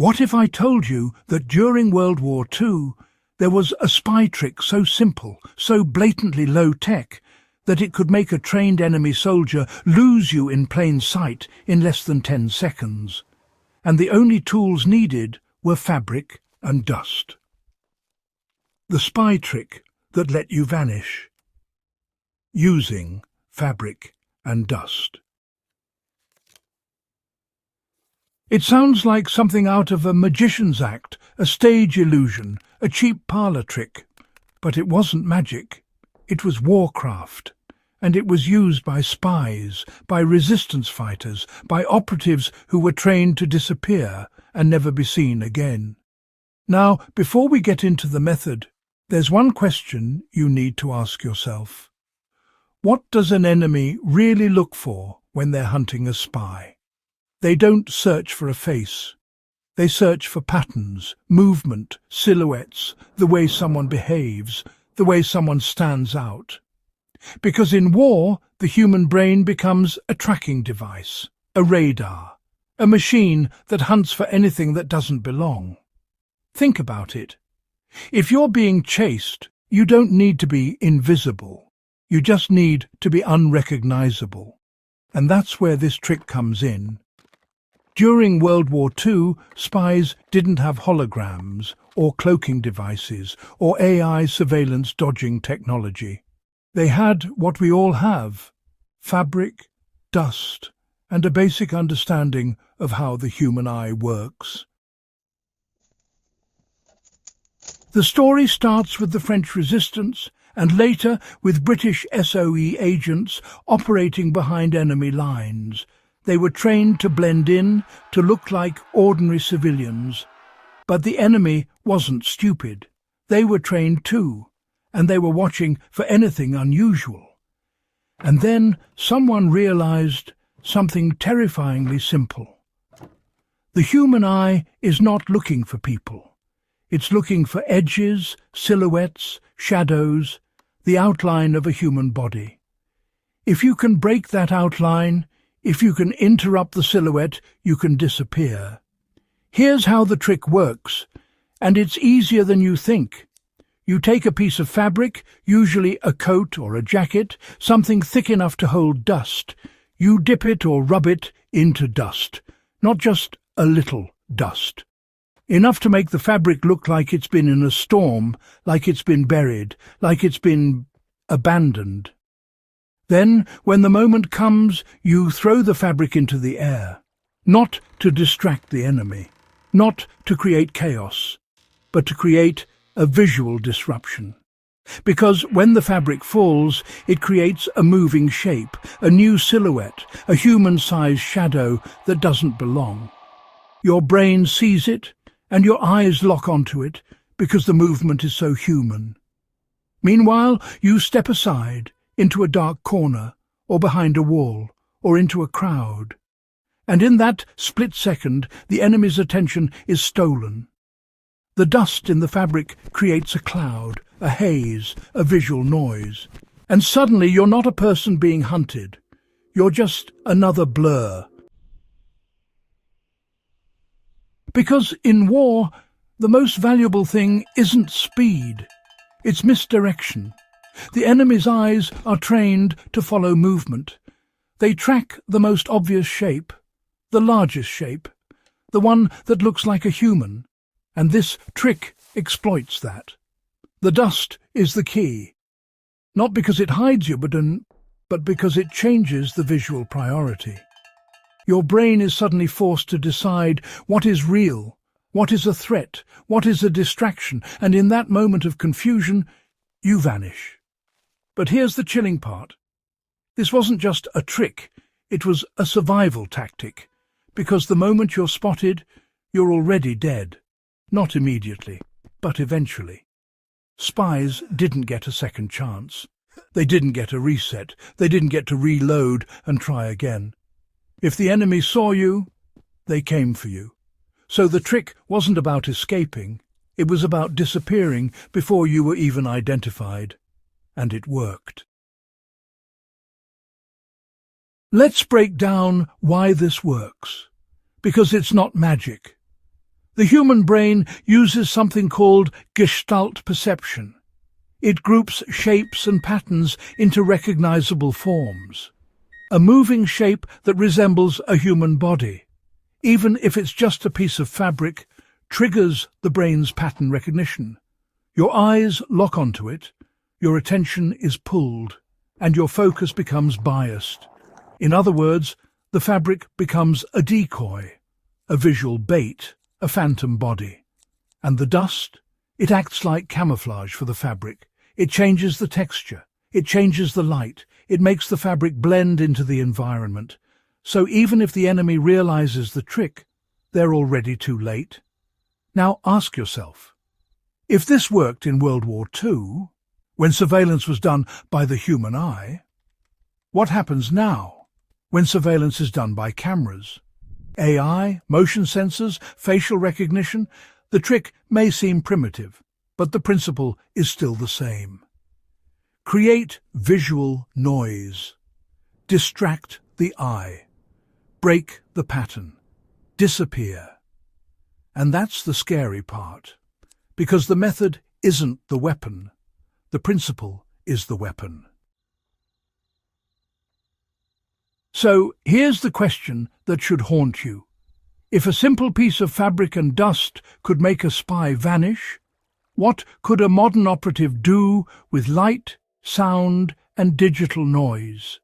What if I told you that during World War II there was a spy trick so simple, so blatantly low-tech, that it could make a trained enemy soldier lose you in plain sight in less than 10 seconds, and the only tools needed were fabric and dust? The spy trick that let you vanish, using fabric and dust. It sounds like something out of a magician's act, a stage illusion, a cheap parlour trick. But it wasn't magic. It was warcraft. And it was used by spies, by resistance fighters, by operatives who were trained to disappear and never be seen again. Now, before we get into the method, there's one question you need to ask yourself. What does an enemy really look for when they're hunting a spy? They don't search for a face. They search for patterns, movement, silhouettes, the way someone behaves, the way someone stands out. Because in war, the human brain becomes a tracking device, a radar, a machine that hunts for anything that doesn't belong. Think about it. If you're being chased, you don't need to be invisible. You just need to be unrecognizable. And that's where this trick comes in. During World War II, spies didn't have holograms or cloaking devices or AI surveillance dodging technology. They had what we all have: fabric, dust, and a basic understanding of how the human eye works. The story starts with the French resistance and later with British SOE agents operating behind enemy lines. They were trained to blend in, to look like ordinary civilians. But the enemy wasn't stupid. They were trained too, and they were watching for anything unusual. And then someone realized something terrifyingly simple. The human eye is not looking for people. It's looking for edges, silhouettes, shadows, the outline of a human body. If you can break that outline, if you can interrupt the silhouette, you can disappear. Here's how the trick works, and it's easier than you think. You take a piece of fabric, usually a coat or a jacket, something thick enough to hold dust. You dip it or rub it into dust, not just a little dust. Enough to make the fabric look like it's been in a storm, like it's been buried, like it's been abandoned. Then, when the moment comes, you throw the fabric into the air, not to distract the enemy, not to create chaos, but to create a visual disruption. Because when the fabric falls, it creates a moving shape, a new silhouette, a human-sized shadow that doesn't belong. Your brain sees it, and your eyes lock onto it because the movement is so human. Meanwhile, you step aside, into a dark corner, or behind a wall, or into a crowd. And in that split second, the enemy's attention is stolen. The dust in the fabric creates a cloud, a haze, a visual noise. And suddenly you're not a person being hunted. You're just another blur. Because in war, the most valuable thing isn't speed, it's misdirection. The enemy's eyes are trained to follow movement. They track the most obvious shape, the largest shape, the one that looks like a human, and this trick exploits that. The dust is the key, not because it hides you, but because it changes the visual priority. Your brain is suddenly forced to decide what is real, what is a threat, what is a distraction, and in that moment of confusion, you vanish. But here's the chilling part. This wasn't just a trick, it was a survival tactic, because the moment you're spotted, you're already dead. Not immediately, but eventually. Spies didn't get a second chance. They didn't get a reset. They didn't get to reload and try again. If the enemy saw you, they came for you. So the trick wasn't about escaping. It was about disappearing before you were even identified. And it worked. Let's break down why this works. Because it's not magic. The human brain uses something called gestalt perception. It groups shapes and patterns into recognizable forms. A moving shape that resembles a human body, even if it's just a piece of fabric, triggers the brain's pattern recognition. Your eyes lock onto it, your attention is pulled, and your focus becomes biased. In other words, the fabric becomes a decoy, a visual bait, a phantom body. And the dust? It acts like camouflage for the fabric. It changes the texture. It changes the light. It makes the fabric blend into the environment. So even if the enemy realizes the trick, they're already too late. Now ask yourself, if this worked in World War II, when surveillance was done by the human eye, what happens now when surveillance is done by cameras? AI, motion sensors, facial recognition? The trick may seem primitive, but the principle is still the same. Create visual noise. Distract the eye. Break the pattern. Disappear. And that's the scary part, because the method isn't the weapon. The principle is the weapon. So here's the question that should haunt you. If a simple piece of fabric and dust could make a spy vanish, what could a modern operative do with light, sound, and digital noise?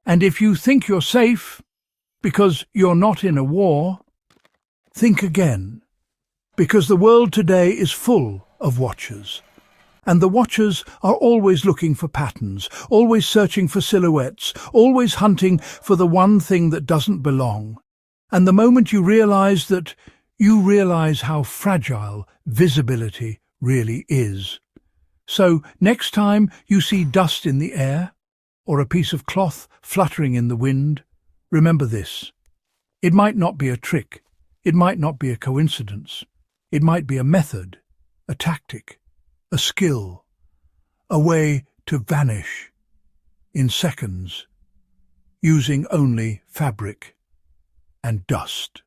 And if you think you're safe because you're not in a war, think again, because the world today is full of watchers. And the watchers are always looking for patterns, always searching for silhouettes, always hunting for the one thing that doesn't belong. And the moment you realize that, you realize how fragile visibility really is. So next time you see dust in the air, or a piece of cloth fluttering in the wind, remember this. It might not be a trick. It might not be a coincidence. It might be a method, a tactic, a skill, a way to vanish in seconds, using only fabric and dust.